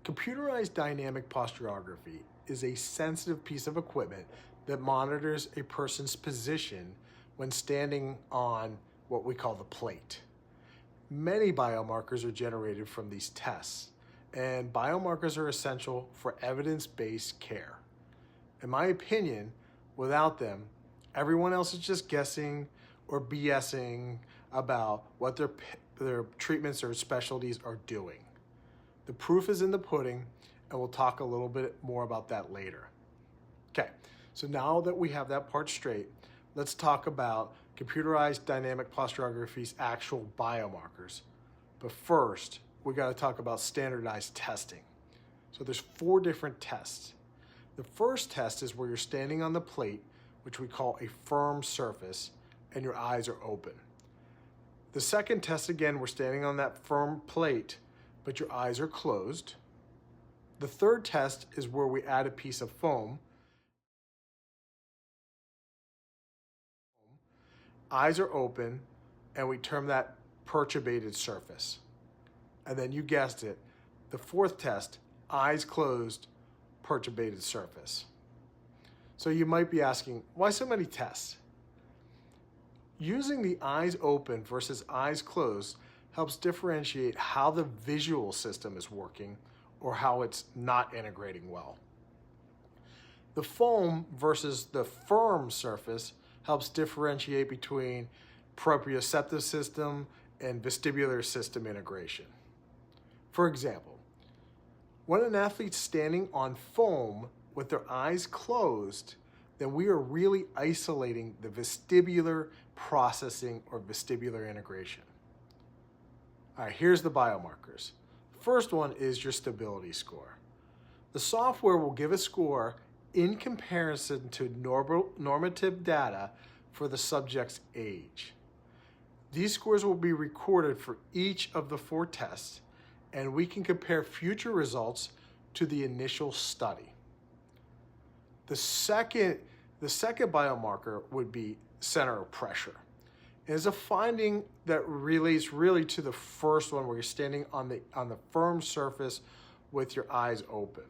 Computerized dynamic posturography is a sensitive piece of equipment that monitors a person's position when standing on what we call the plate. Many biomarkers are generated from these tests, and biomarkers are essential for evidence-based care. In my opinion, without them, everyone else is just guessing or BSing about what their treatments or specialties are doing. The proof is in the pudding, and we'll talk a little bit more about that later. Okay, so now that we have that part straight, let's talk about computerized dynamic posturography's actual biomarkers. But first, we got to talk about standardized testing. So there's 4 different tests. The first test is where you're standing on the plate, which we call a firm surface, and your eyes are open. The second test, again, we're standing on that firm plate, but your eyes are closed. The third test is where we add a piece of foam. Eyes are open, and we term that perturbated surface. And then you guessed it, the fourth test, eyes closed, perturbated surface. So you might be asking, why so many tests? Using the eyes open versus eyes closed helps differentiate how the visual system is working or how it's not integrating well. The foam versus the firm surface helps differentiate between proprioceptive system and vestibular system integration. For example, when an athlete's standing on foam with their eyes closed, then we are really isolating the vestibular processing or vestibular integration. All right, here's the biomarkers. First one is your stability score. The software will give a score in comparison to normative data for the subject's age. These scores will be recorded for each of the 4 tests, and we can compare future results to the initial study. The second biomarker would be center of pressure. It is a finding that relates really to the first one where you're standing on the firm surface with your eyes open.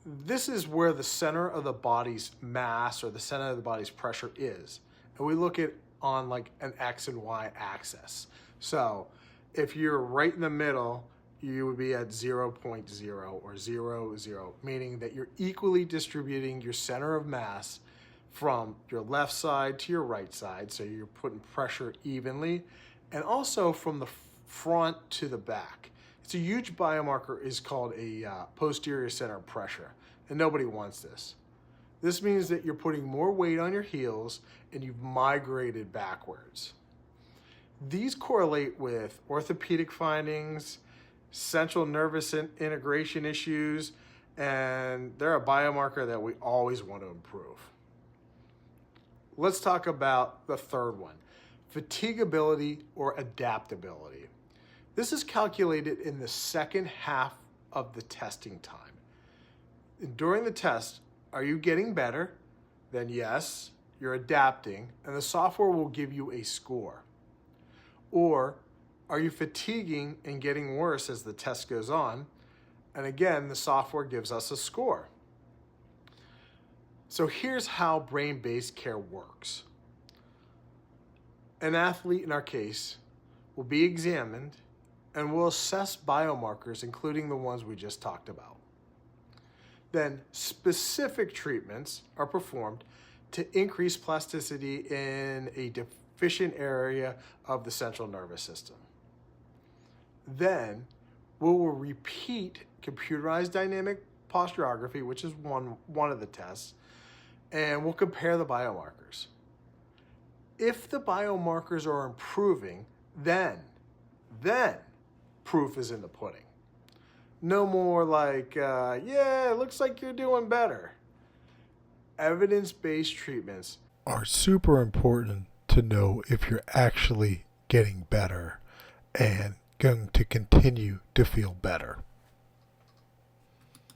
This is where the center of the body's mass or the center of the body's pressure is. And we look at on like an X and Y axis. So if you're right in the middle, you would be at 0.0 or 0, 0, meaning that you're equally distributing your center of mass from your left side to your right side, so you're putting pressure evenly, and also from the front to the back. It's a huge biomarker, is called a posterior center of pressure, and nobody wants this. This means that you're putting more weight on your heels and you've migrated backwards. These correlate with orthopedic findings, central nervous integration issues, and they're a biomarker that we always want to improve. Let's talk about the third one, fatigability or adaptability. This is calculated in the second half of the testing time. During the test, are you getting better? Then yes, you're adapting, and the software will give you a score. Or are you fatiguing and getting worse as the test goes on? And again, the software gives us a score. So here's how brain-based care works. An athlete, in our case, will be examined and we'll assess biomarkers, including the ones we just talked about. Then specific treatments are performed to increase plasticity in a deficient area of the central nervous system. Then we will repeat computerized dynamic posturography, which is one of the tests, and we'll compare the biomarkers. If the biomarkers are improving, then proof is in the pudding. No more like, yeah, it looks like you're doing better. Evidence-based treatments are super important to know if you're actually getting better and going to continue to feel better.